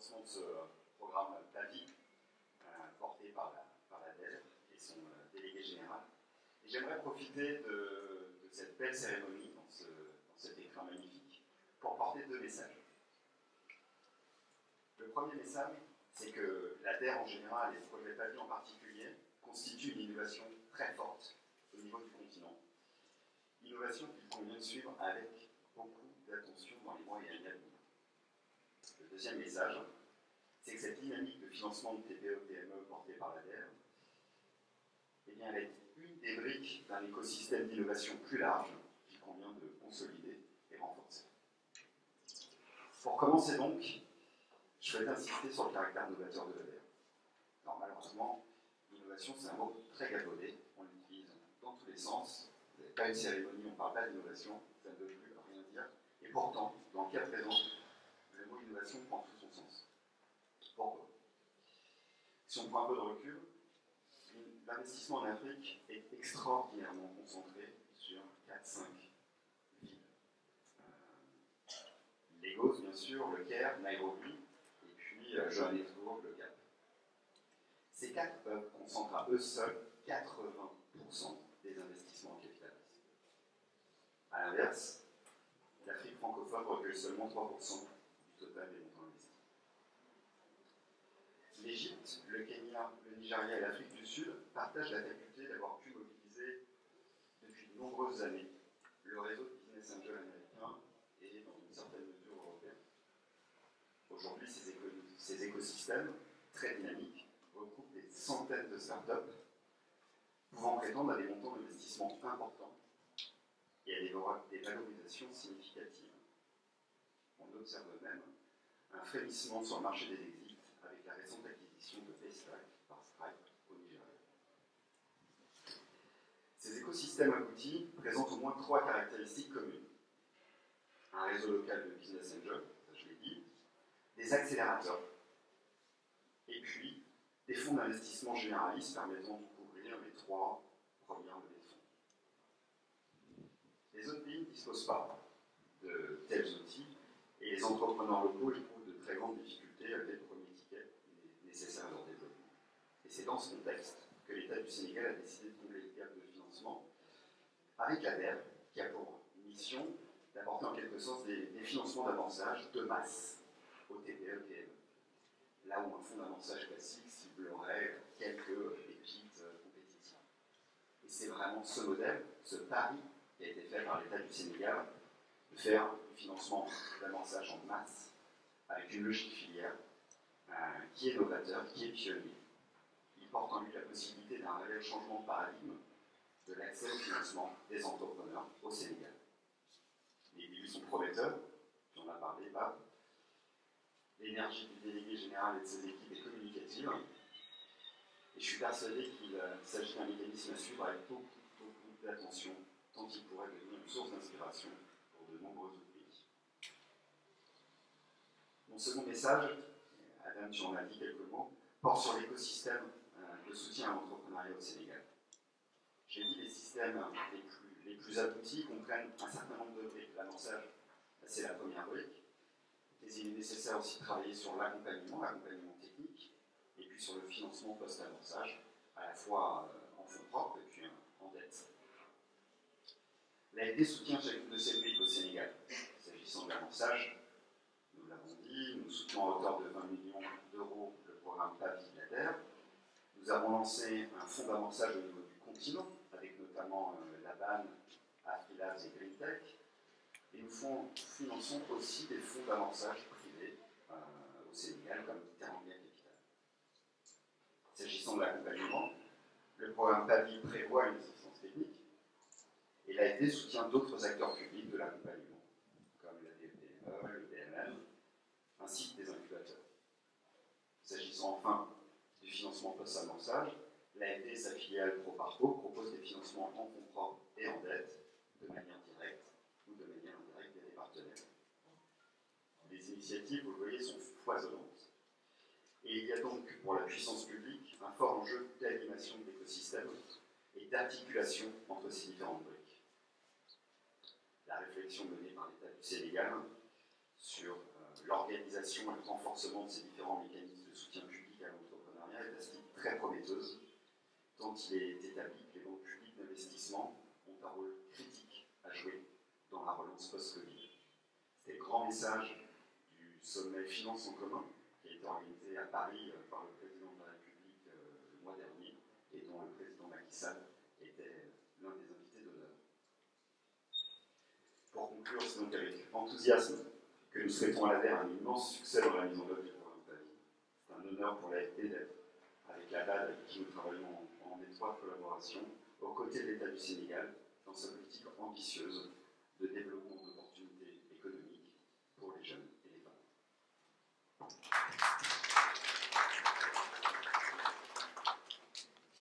lancement de ce programme PAVI, porté par la DEL et son délégué général. Et j'aimerais profiter de cette belle cérémonie, dans cet écran magnifique, pour porter deux messages. Le premier message, c'est que la DER en général et le projet PAVI en particulier constituent une innovation très forte au niveau du continent. Innovation qu'il convient de suivre avec beaucoup d'attention dans les mois et années à venir. Le deuxième message, c'est que cette dynamique de financement de TPE-PME portée par la DER, eh bien, elle est une des briques d'un écosystème d'innovation plus large qu'il convient de consolider et renforcer. Pour commencer donc, je souhaite insister sur le caractère novateur de la DER. Alors malheureusement, l'innovation c'est un mot très galvaudé, on l'utilise dans tous les sens. Vous n'avez pas une cérémonie, on ne parle pas d'innovation, ça ne veut plus rien dire. Et pourtant, dans le cas présent, le mot innovation prend tout son sens. Pourquoi? Si on prend un peu de recul, l'investissement en Afrique est extraordinairement concentré sur 4-5 villes. Lagos, bien sûr, le Caire, Nairobi, et puis Johannesburg, le Cap. Ces 4 hubs concentrent à eux seuls 80% des investissements en capital risque. A l'inverse, l'Afrique francophone recueille seulement 3% du total des montants investis. L'Égypte, le Kenya, le Nigeria et l'Afrique du Sud partagent la faculté d'avoir pu mobiliser depuis de nombreuses années le réseau de business angel américain et dans une certaine mesure européen. Aujourd'hui, ces écosystèmes très dynamiques regroupent des centaines de startups pouvant prétendre à des montants d'investissement importants et à des valorisations significatives. On observe même un frémissement sur le marché des exits avec la récente acquisition de Paystack par Stripe au Nigeria. Ces écosystèmes aboutis présentent au moins 3 caractéristiques communes. Un réseau local de business angel, ça je l'ai dit, des accélérateurs, et puis des fonds d'investissement généralistes permettant de couvrir les 3 premières levées de fonds. Les autres pays ne disposent pas de tels outils et les entrepreneurs locaux éprouvent de très grandes difficultés à lever le premier ticket nécessaire à leur développement. Et c'est dans ce contexte que l'État du Sénégal a décidé de combler le gap de financement avec la DER, qui a pour mission d'apporter en quelque sorte des financements d'amorçage de masse au TPE-PME. Là où un fonds d'amorçage classique ciblerait quelques pépites compétitives. Et c'est vraiment ce modèle, ce pari qui a été fait par l'État du Sénégal, de faire du financement d'amorçage en masse avec une logique filière qui est novateur, qui est pionnier. Il porte en lui la possibilité d'un réel changement de paradigme de l'accès au financement des entrepreneurs au Sénégal. Les débuts sont prometteurs, j'en ai parlé, Bob. L'énergie du délégué général et de ses équipes est communicative. Et je suis persuadé qu'il s'agit d'un mécanisme à suivre avec beaucoup d'attention, tant qu'il pourrait devenir une source d'inspiration pour de nombreux autres pays. Mon second message, Adam, tu en as dit quelques mots, porte sur l'écosystème de soutien à l'entrepreneuriat au Sénégal. J'ai dit les systèmes les plus aboutis comprennent un certain nombre de briques. L'amorçage, c'est la première brique. Mais il est nécessaire aussi de travailler sur l'accompagnement technique, et puis sur le financement post-amorçage, à la fois en fonds propres et puis en dette. L'AFD soutient chacune de ces briques au Sénégal. S'agissant de l'amorçage, nous l'avons dit, nous soutenons à hauteur de 20 millions d'euros le programme PAVI de la DER. Nous avons lancé un fonds d'amorçage au niveau du continent, avec notamment la BAN, Afrilabs et GreenTech. Et nous finançons aussi des fonds d'amorçage privés au Sénégal, comme Teranga Capital. S'agissant de l'accompagnement, le programme PAVI prévoit une assistance technique et l'AFD soutient d'autres acteurs publics de l'accompagnement, comme la DPME, le BMM, ainsi que des incubateurs. S'agissant enfin du financement post-amorçage, l'AFD et sa filiale ProParco proposent des financements en fonds propres et en dette, de manière directe ou de manière indirecte via des partenaires. Les initiatives, vous le voyez, sont foisonnantes. Et il y a donc, pour la puissance publique, un fort enjeu d'animation de l'écosystème et d'articulation entre ces différentes briques. La réflexion menée par l'État du Sénégal sur l'organisation et le renforcement de ces différents mécanismes de soutien public à l'entrepreneuriat est à ce titre très prometteuse, tant il est établi que les banques publiques d'investissement ont un rôle critique à jouer dans la relance post-Covid. C'était le grand message du sommet Finance en commun, qui a été organisé à Paris par le président de la République le mois dernier, et dont le président Macky Sall était l'un des invités d'honneur. Pour conclure, c'est donc avec enthousiasme que nous souhaitons à l'ADER un immense succès dans la mise en œuvre du programme PAVI. C'est un honneur pour l'AFP d'être avec la BAD, avec qui nous travaillons en étroite collaboration, aux côtés de l'État du Sénégal, dans sa politique ambitieuse